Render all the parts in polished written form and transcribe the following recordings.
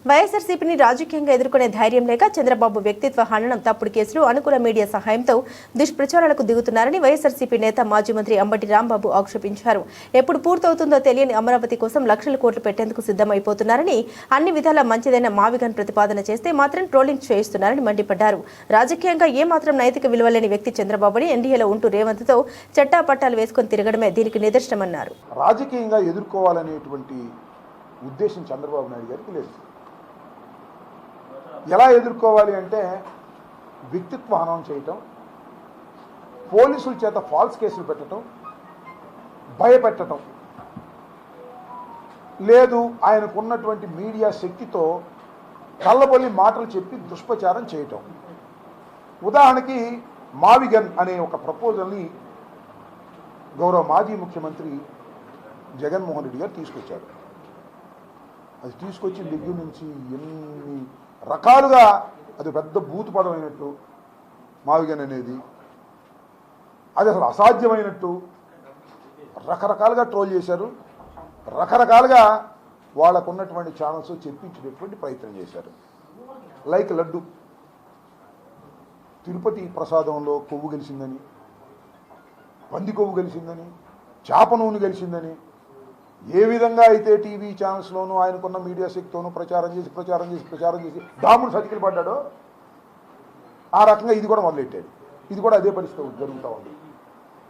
వైఎస్ఆర్సీపీని రాజకీయంగా ఎదుర్కొనే ధైర్యం లేక చంద్రబాబు వ్యక్తిత్వ హననం, తప్పుడు కేసులు, అనుకూల మీడియా సహాయంతో దుష్ప్రచారాలకు దిగుతున్నారని వైఎస్ఆర్సీపీ నేత మాజీ మంత్రి అంబటి రాంబాబు ఆక్షేపించారు. ఎప్పుడు పూర్తవుతుందో తెలియని అమరావతి కోసం లక్షల కోట్లు పెట్టేందుకు సిద్ధమైపోతున్నారని, అన్ని విధాలా మంచిదైన మావిగన్ ప్రతిపాదన చేస్తే మాత్రం ట్రోలింగ్ చేయిస్తున్నారని మండిపడ్డారు. రాజకీయంగా ఏమాత్రం నైతిక విలువలేని వ్యక్తి చంద్రబాబుని ఎన్డీఏలో ఉంటూ రేవంత్తో చట్టాపట్టాలు వేసుకొని తిరగడమే దీనికి నిదర్శనమన్నారు. రాజకీయంగా ఎదుర్కోవాలనేటువంటి ఉద్దేశం చంద్రబాబు నాయుడు గారికి లేదు. ఎలా ఎదుర్కోవాలి అంటే వ్యక్తిత్వ హననం చేయటం, పోలీసుల చేత ఫాల్స్ కేసులు పెట్టడం, భయపెట్టడం, లేదు ఆయనకున్నటువంటి మీడియా శక్తితో కళ్ళబొల్లి మాటలు చెప్పి దుష్ప్రచారం చేయటం. ఉదాహరణకి మావిగన్ అనే ఒక ప్రపోజల్ని గౌరవ మాజీ ముఖ్యమంత్రి జగన్మోహన్ రెడ్డి గారు తీసుకొచ్చారు. అది తీసుకొచ్చిన దగ్గర నుంచి ఎన్ని రకాలుగా అది పెద్ద భూతపదమైనట్టు, మావిగన్ అనేది అది అసలు అసాధ్యమైనట్టు రకరకాలుగా ట్రోల్ చేశారు. రకరకాలుగా వాళ్ళకున్నటువంటి ఛానల్స్ చెప్పించేటటువంటి ప్రయత్నం చేశారు. లైక్ లడ్డు, తిరుపతి ప్రసాదంలో కొవ్వు గెలిచిందని, పంది కొవ్వు గెలిచిందని, చేప నూనె గెలిచిందని, ఏ విధంగా అయితే టీవీ ఛానల్స్లోనూ ఆయనకున్న మీడియా శక్తితోనూ ప్రచారం చేసి దాముడు సతికిలు పడ్డాడో ఆ రకంగా ఇది కూడా మొదలెట్టాడు. ఇది కూడా అదే పరిస్థితి జరుగుతూ ఉంది.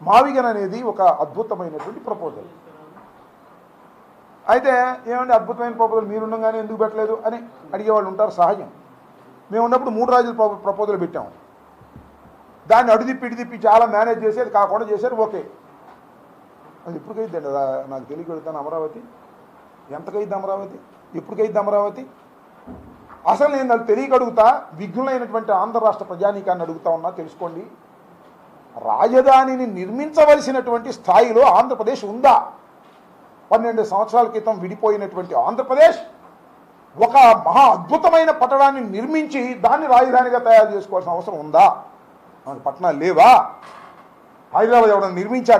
మావిగన్ అనేది ఒక అద్భుతమైనటువంటి ప్రపోజల్. అయితే ఏమంటే అద్భుతమైన ప్రపోజల్ మీరుండగానే ఎందుకు పెట్టలేదు అని అడిగేవాళ్ళు ఉంటారు, సహజం. మేము ఉన్నప్పుడు 3 రాజుల ప్రపోజల్ పెట్టాము. దాన్ని అడిదిప్పి చాలా మేనేజ్ చేసి అది కాకుండా చేశారు. ఓకే, అది ఎప్పటికైద్దండి నాకు తెలియగలుగుతాను. అమరావతి ఎంతకైద్ది? అమరావతి ఎప్పటికైద్ది? అమరావతి అసలు నేను అది తెలియగలుగుతా. విఘ్నులైనటువంటి ఆంధ్ర రాష్ట్ర ప్రజానీకాన్ని అడుగుతా ఉన్నా, తెలుసుకోండి. రాజధానిని నిర్మించవలసినటువంటి స్థాయిలో ఆంధ్రప్రదేశ్ ఉందా? 12 సంవత్సరాల క్రితం విడిపోయినటువంటి ఆంధ్రప్రదేశ్ ఒక మహా అద్భుతమైన పట్టణాన్ని నిర్మించి దాన్ని రాజధానిగా తయారు చేసుకోవాల్సిన అవసరం ఉందా? మనకు పట్టణాలు లేవా? హైదరాబాద్ ఎవడన్నా నిర్మించాడా?